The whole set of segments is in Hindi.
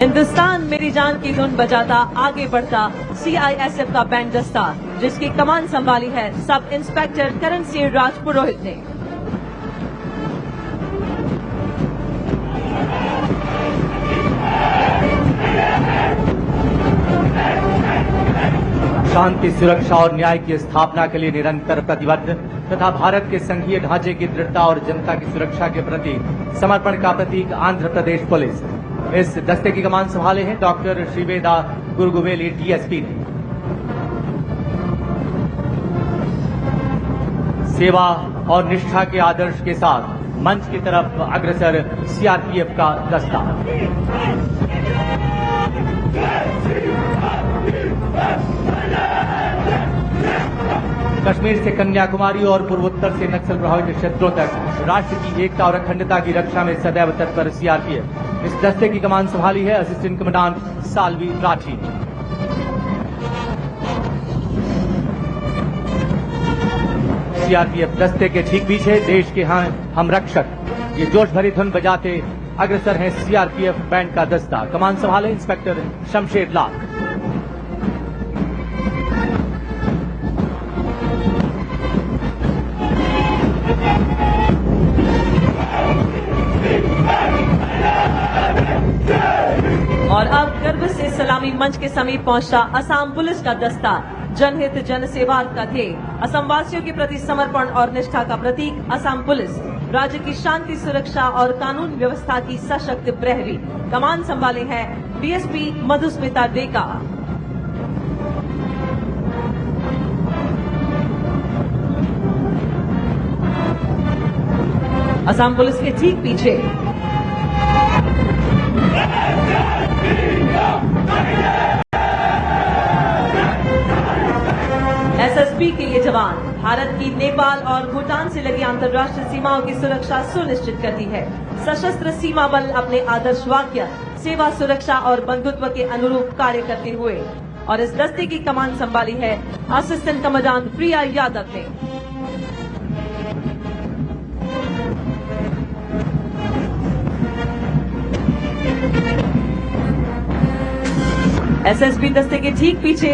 हिंदुस्तान मेरी जान की धुन बजाता आगे बढ़ता CISF का बैंड दस्ता, जिसकी कमान संभाली है सब इंस्पेक्टर करण सिंह राजपुरोहित ने। शांति, सुरक्षा और न्याय की स्थापना के लिए निरंतर प्रतिबद्ध तथा भारत के संघीय ढांचे की दृढ़ता और जनता की सुरक्षा के प्रति समर्पण का प्रतीक आंध्र प्रदेश पुलिस। इस दस्ते की कमान संभाले हैं डॉक्टर श्रीवेदा गुरगुवेली DSP ने। सेवा और निष्ठा के आदर्श के साथ मंच की तरफ अग्रसर CRPF का दस्ता। कश्मीर से कन्याकुमारी और पूर्वोत्तर से नक्सल प्रभावित क्षेत्रों तक राष्ट्र की एकता और अखंडता की रक्षा में सदैव तत्पर CRPF। इस दस्ते की कमान संभाली है असिस्टेंट कमांडेंट साल्वी राठी ने। CRPF दस्ते के ठीक पीछे देश के हम रक्षक, ये जोश भरी धुन बजाते अग्रसर हैं CRPF बैंड का दस्ता। कमान संभाले इंस्पेक्टर शमशेर लाल। और अब गर्व से सलामी मंच के समीप पहुंचता असम पुलिस का दस्ता, जनहित जन सेवा का ध्येय, असम वासियों के प्रति समर्पण और निष्ठा का प्रतीक असम पुलिस, राज्य की शांति, सुरक्षा और कानून व्यवस्था की सशक्त प्रहरी। कमान संभाले हैं DSP मधुस्मिता डेका। असम पुलिस के ठीक पीछे SSB के ये जवान भारत की नेपाल और भूटान से लगी अंतर्राष्ट्रीय सीमाओं की सुरक्षा सुनिश्चित करती है। सशस्त्र सीमा बल अपने आदर्श वाक्य सेवा, सुरक्षा और बंधुत्व के अनुरूप कार्य करते हुए, और इस दस्ते की कमान संभाली है असिस्टेंट कमांडेंट प्रिया यादव ने। SSB दस्ते के ठीक पीछे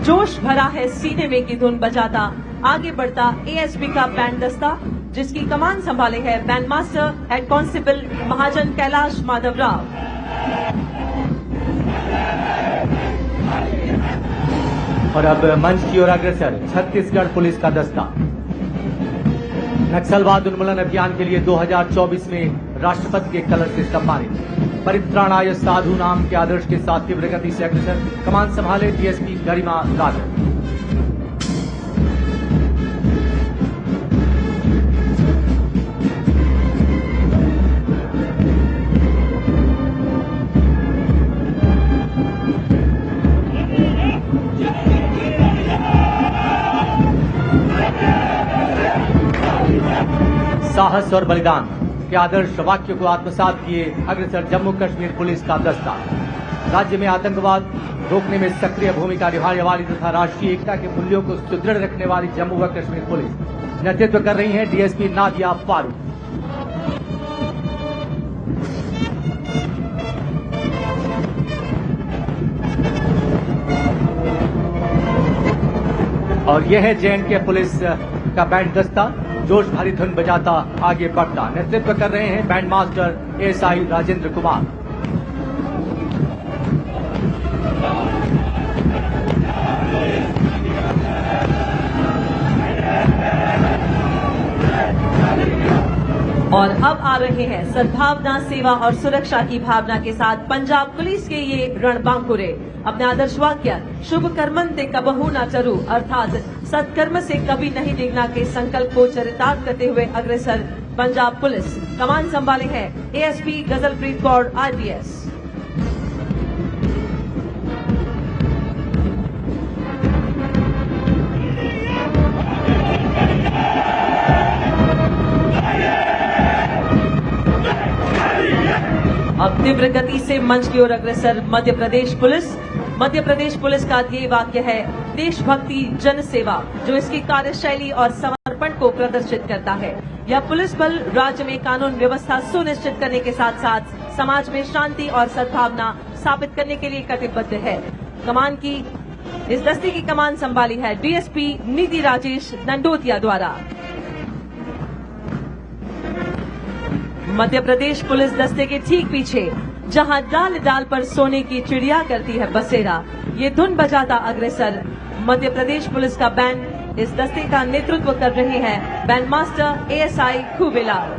जोश भरा है सीने में की धुन बजाता आगे बढ़ता ASB का बैंड दस्ता, जिसकी कमान संभाले है बैंड मास्टर हेड कांस्टेबल महाजन कैलाश माधव राव। और अब मंच की ओर अग्रसर छत्तीसगढ़ पुलिस का दस्ता। नक्सलवाद उन्मूलन अभियान के लिए 2024 में राष्ट्रपति के कलश से सम्मानित, परित्राणाय साधु नाम के आदर्श के साथ तीव्र गति से अग्रसर। कमान संभाले DSP गरिमा राघव। साहस और बलिदान के आदर्श वाक्य को आत्मसात किए अग्रसर जम्मू कश्मीर पुलिस का दस्ता। राज्य में आतंकवाद रोकने में सक्रिय भूमिका निभाने वाली तथा राष्ट्रीय एकता के मूल्यों को सुदृढ़ रखने वाली जम्मू व कश्मीर पुलिस नेतृत्व कर रही है DSP नादिया फारूक। और यह है JNK पुलिस का बैंड दस्ता, जोश भरी धुन बजाता आगे बढ़ता। नेतृत्व कर रहे हैं band master ASI Rajendra Kumar. और अब आ रहे हैं सद्भावना, सेवा और सुरक्षा की भावना के साथ पंजाब पुलिस के ये रणबांकुरे। अपने आदर्श वाक्य शुभ कर्मंते कबहू न चरू, अर्थात सत्कर्म से कभी नहीं डिगना के संकल्प को चरितार्थ करते हुए अग्रसर पंजाब पुलिस। कमान संभाले हैं ASP गजलप्रीत कौर IPS। अब तीव्र गति से मंच की ओर अग्रसर मध्य प्रदेश पुलिस। मध्य प्रदेश पुलिस का ध्येय वाक्य है देशभक्ति, जन सेवा, जो इसकी कार्यशैली और समर्पण को प्रदर्शित करता है। यह पुलिस बल राज्य में कानून व्यवस्था सुनिश्चित करने के साथ साथ समाज में शांति और सद्भावना स्थापित करने के लिए कटिबद्ध है। कमान की इस दस्ते की कमान संभाली है डीएसपी निधि राजेश दंडोतिया द्वारा। मध्य प्रदेश पुलिस दस्ते के ठीक पीछे जहां डाल डाल पर सोने की चिड़िया करती है बसेरा, ये धुन बजाता अग्रसर मध्य प्रदेश पुलिस का बैंड इस दस्ते का नेतृत्व कर रहे हैं बैंड मास्टर एएसआई खूबेलाल।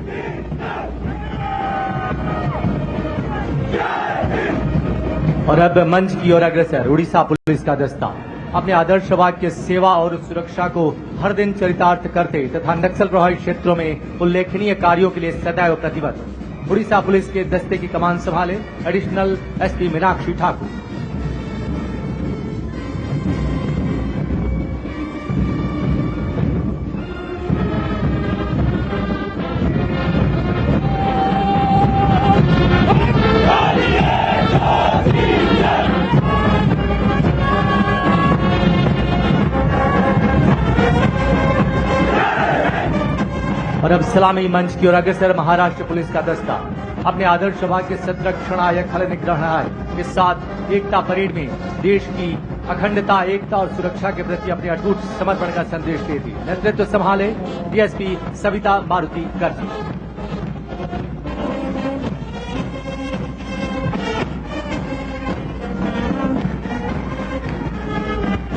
और अब मंच की ओर अग्रसर उड़ीसा पुलिस का दस्ता अपने आदर्श वाक्य सेवा और सुरक्षा को हर दिन चरितार्थ करते तथा नक्सल प्रभावित क्षेत्रों में उल्लेखनीय कार्यों के लिए सदैव प्रतिबद्ध उड़ीसा पुलिस के दस्ते की कमान संभाले एडिशनल एसपी मीनाक्षी ठाकुर। और अब सलामी मंच की ओर अग्रसर महाराष्ट्र पुलिस का दस्ता अपने आदर्श वाक्य संरक्षणाय खल निग्रहणाय के साथ एकता परेड में देश की अखंडता, एकता और सुरक्षा के प्रति अपने अटूट समर्पण का संदेश देती नेतृत्व संभाले डीएसपी सविता मारुति गर्जी।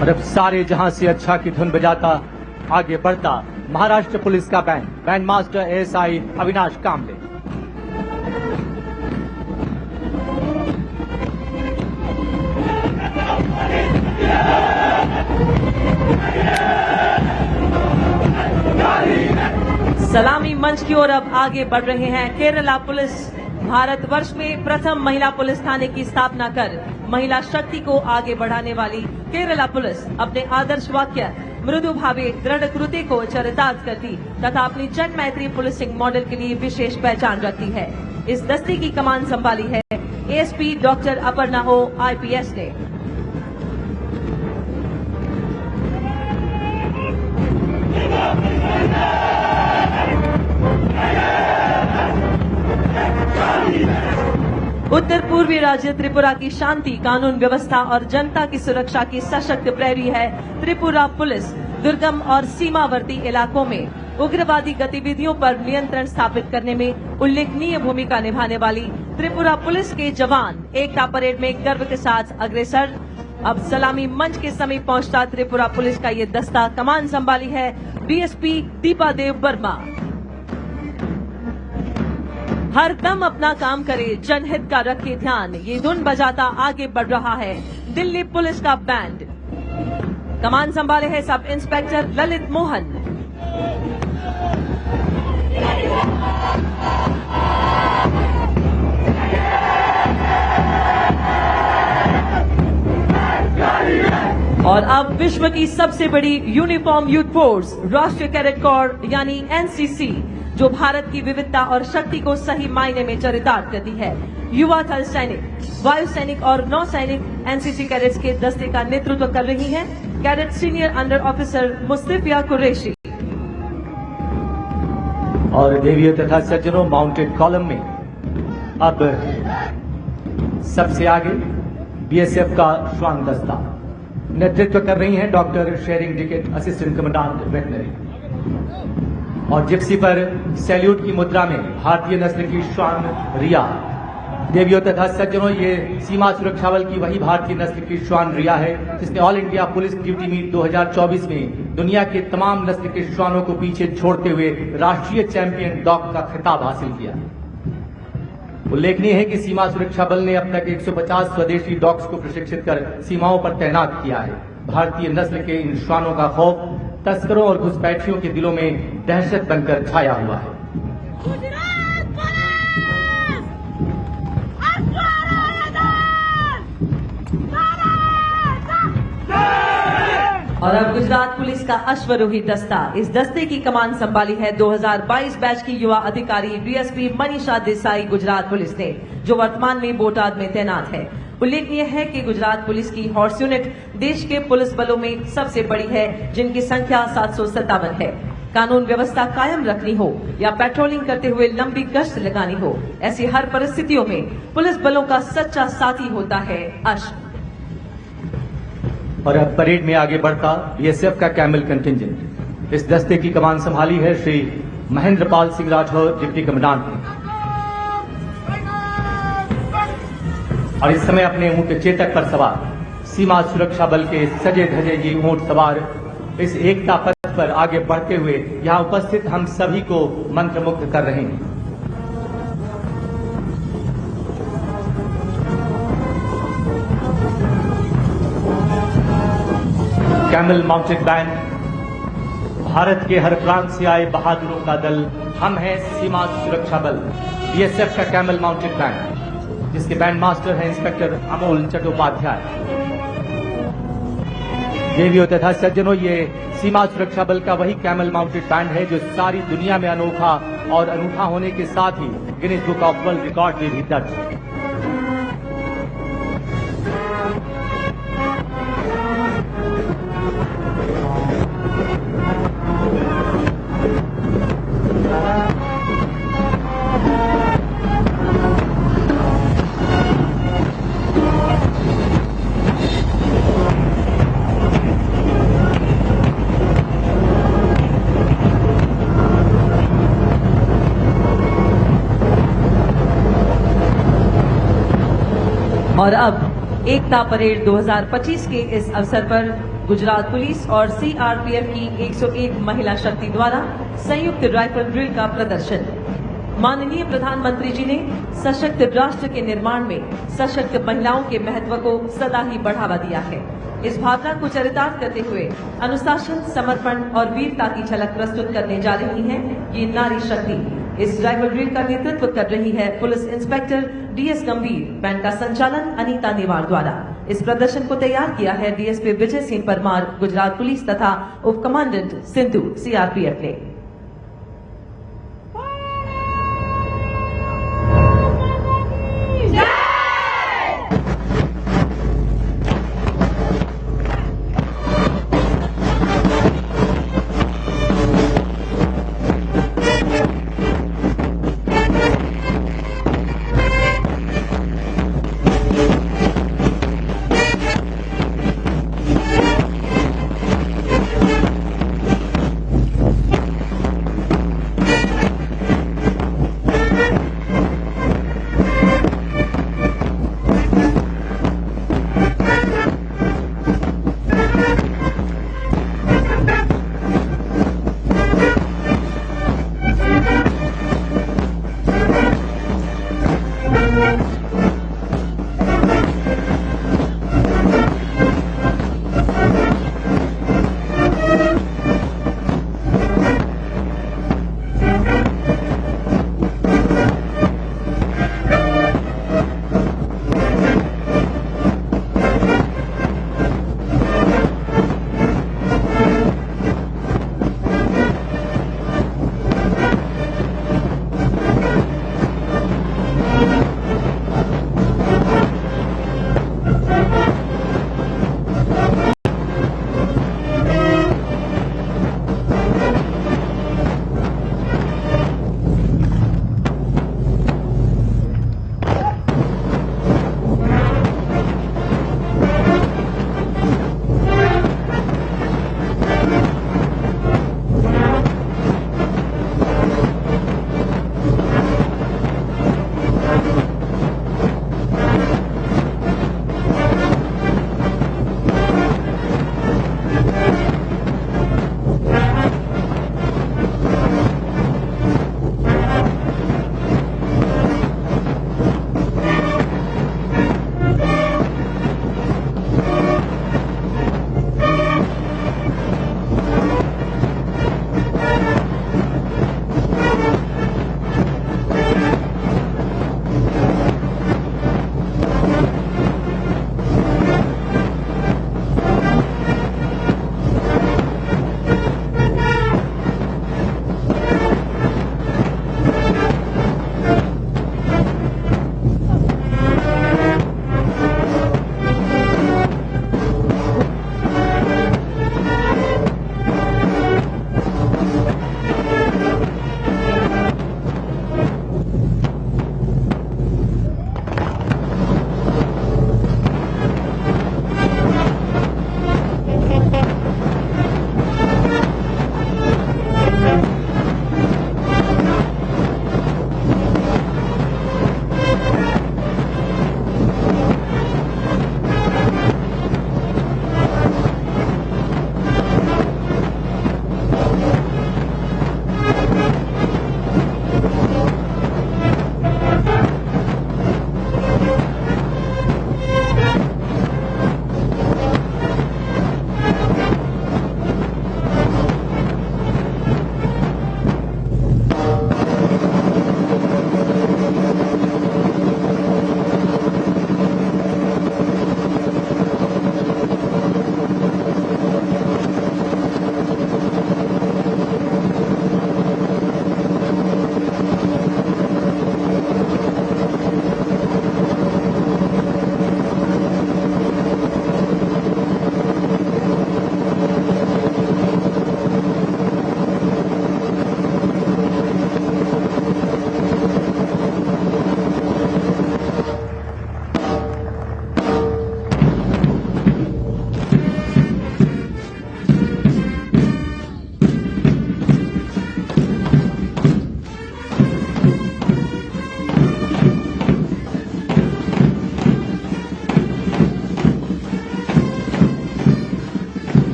और अब सारे जहां से अच्छा की धुन बजाता आगे बढ़ता महाराष्ट्र पुलिस का बैंड मास्टर एएसआई अविनाश कामले। सलामी मंच की ओर अब आगे बढ़ रहे हैं केरला पुलिस। भारतवर्ष में प्रथम महिला पुलिस थाने की स्थापना कर महिला शक्ति को आगे बढ़ाने वाली केरला पुलिस अपने आदर्श वाक्य मृदु भावे दृढ़ कृति को चरितार्थ करती तथा अपनी जन मैत्री पुलिसिंग मॉडल के लिए विशेष पहचान रखती है। इस दस्ते की कमान संभाली है एएसपी डॉक्टर अपर्णा ओ आईपीएस ने। उत्तर पूर्वी राज्य त्रिपुरा की शांति, कानून व्यवस्था और जनता की सुरक्षा की सशक्त प्रहरी है त्रिपुरा पुलिस। दुर्गम और सीमावर्ती इलाकों में उग्रवादी गतिविधियों पर नियंत्रण स्थापित करने में उल्लेखनीय भूमिका निभाने वाली त्रिपुरा पुलिस के जवान एकता परेड में गर्व के साथ अग्रसर। अब सलामी मंच के समीप पहुंचता त्रिपुरा पुलिस का ये दस्ता कमान संभाली है डीएसपी दीपा देव वर्मा। हर दम अपना काम करे, जनहित का रखे ध्यान, ये धुन बजाता आगे बढ़ रहा है दिल्ली पुलिस का बैंड। कमान संभाले है सब इंस्पेक्टर ललित मोहन। और अब विश्व की सबसे बड़ी यूनिफॉर्म यूथ फोर्स राष्ट्रीय कैडेट कोर यानी एनसीसी, जो भारत की विविधता और शक्ति को सही मायने में चरितार्थ करती है। युवा थल सैनिक, वायु सैनिक और नौ सैनिक एनसीसी कैडेट्स के दस्ते का नेतृत्व कर रही हैं cadet senior under officer Mustafiya Qureshi. और देवियों तथा सज्जनों, माउंटेड कॉलम में अब सबसे आगे बीएसएफ का श्वान दस्ता नेतृत्व कर रही हैं doctor Tsering Diket, assistant commandant veterinary. और जिप्सी पर सैल्यूट की मुद्रा में भारतीय नस्ल की श्वान रिया। देवियों तथा सज्जनों, ये सीमा सुरक्षा बल की वही भारतीय नस्ल की श्वान रिया है जिसने all India police duty meet 2024 में दुनिया के तमाम नस्ल के श्वानों को पीछे छोड़ते हुए राष्ट्रीय चैंपियन डॉग का खिताब हासिल किया। उल्लेखनीय है कि सीमा सुरक्षा बल ने अब तक 150 स्वदेशी डॉग्स को प्रशिक्षित कर सीमाओं पर तैनात किया है। भारतीय नस्ल के इन श्वानों का खौफ तस्करों और घुसपैठियों के दिलों में दहशत बनकर छाया हुआ है। और अब गुजरात पुलिस का अश्वरोही दस्ता, इस दस्ते की कमान संभाली है 2022 बैच की युवा अधिकारी डीएसपी मनीषा देसाई गुजरात पुलिस ने, जो वर्तमान में बोटाद में तैनात है। उल्लेखनीय है कि गुजरात पुलिस की हॉर्स यूनिट देश के पुलिस बलों में सबसे बड़ी है, जिनकी संख्या 757 है। कानून व्यवस्था कायम रखनी हो या पेट्रोलिंग करते हुए लंबी गश्त लगानी हो, ऐसी हर परिस्थितियों में पुलिस बलों का सच्चा साथी होता है अश्क। और अब परेड में आगे बढ़ता बीएसएफ का कैमल कंटिंजेंट। इस दस्ते की कमान संभाली है श्री महेंद्र पाल सिंह राठौर, डिप्टी कमांडेंट ने। और इस समय अपने ऊंट चेतक पर सवार सीमा सुरक्षा बल के सजे धजे ये ऊंट सवार इस एकता पथ पर आगे बढ़ते हुए यहां उपस्थित हम सभी को मंत्रमुग्ध कर रहे हैं। कैमल माउंटेड बैंड, भारत के हर प्रांत से आए बहादुरों का दल। हम हैं सीमा सुरक्षा बल, बीएसएफ का कैमल माउंटेड बैंड, जिसके बैंड मास्टर हैं इंस्पेक्टर अमोल चट्टोपाध्याय। देवियों तथा सज्जनों, ये सीमा सुरक्षा बल का वही कैमल माउंटेड बैंड है जो सारी दुनिया में अनोखा और अनूठा होने के साथ ही Guinness book of world record में भी दर्ज है। और अब एकता परेड 2025 के इस अवसर पर गुजरात पुलिस और सीआरपीएफ की 101 महिला शक्ति द्वारा संयुक्त राइफल ड्रिल का प्रदर्शन। माननीय प्रधानमंत्री जी ने सशक्त राष्ट्र के निर्माण में सशक्त महिलाओं के महत्व को सदा ही बढ़ावा दिया है। इस भावना को चरितार्थ करते हुए अनुशासन, समर्पण और वीरता की झलक प्रस्तुत करने जा रही है ये नारी शक्ति। इस राइफल ड्रिल का नेतृत्व कर रही है पुलिस इंस्पेक्टर डीएस गंभीर। बैंड का संचालन अनीता निवार द्वारा। इस प्रदर्शन को तैयार किया है डीएसपी विजय सिंह परमार, गुजरात पुलिस तथा उप कमांडेंट सिंधु, सीआरपीएफ ने।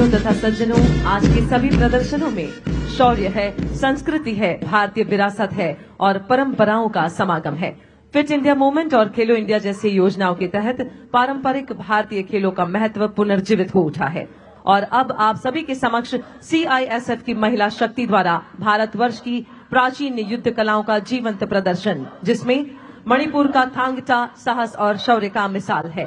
भाइयों तथा सज्जनों, आज के सभी प्रदर्शनों में शौर्य है, संस्कृति है, भारतीय विरासत है और परंपराओं का समागम है। फिट इंडिया मूवमेंट और खेलो इंडिया जैसी योजनाओं के तहत पारंपरिक भारतीय खेलों का महत्व पुनर्जीवित हो उठा है और अब आप सभी के समक्ष CISF की महिला शक्ति द्वारा भारतवर्ष की प्राचीन युद्ध कलाओं का जीवंत प्रदर्शन, जिसमें मणिपुर का थांग टा साहस और शौर्य का मिसाल है।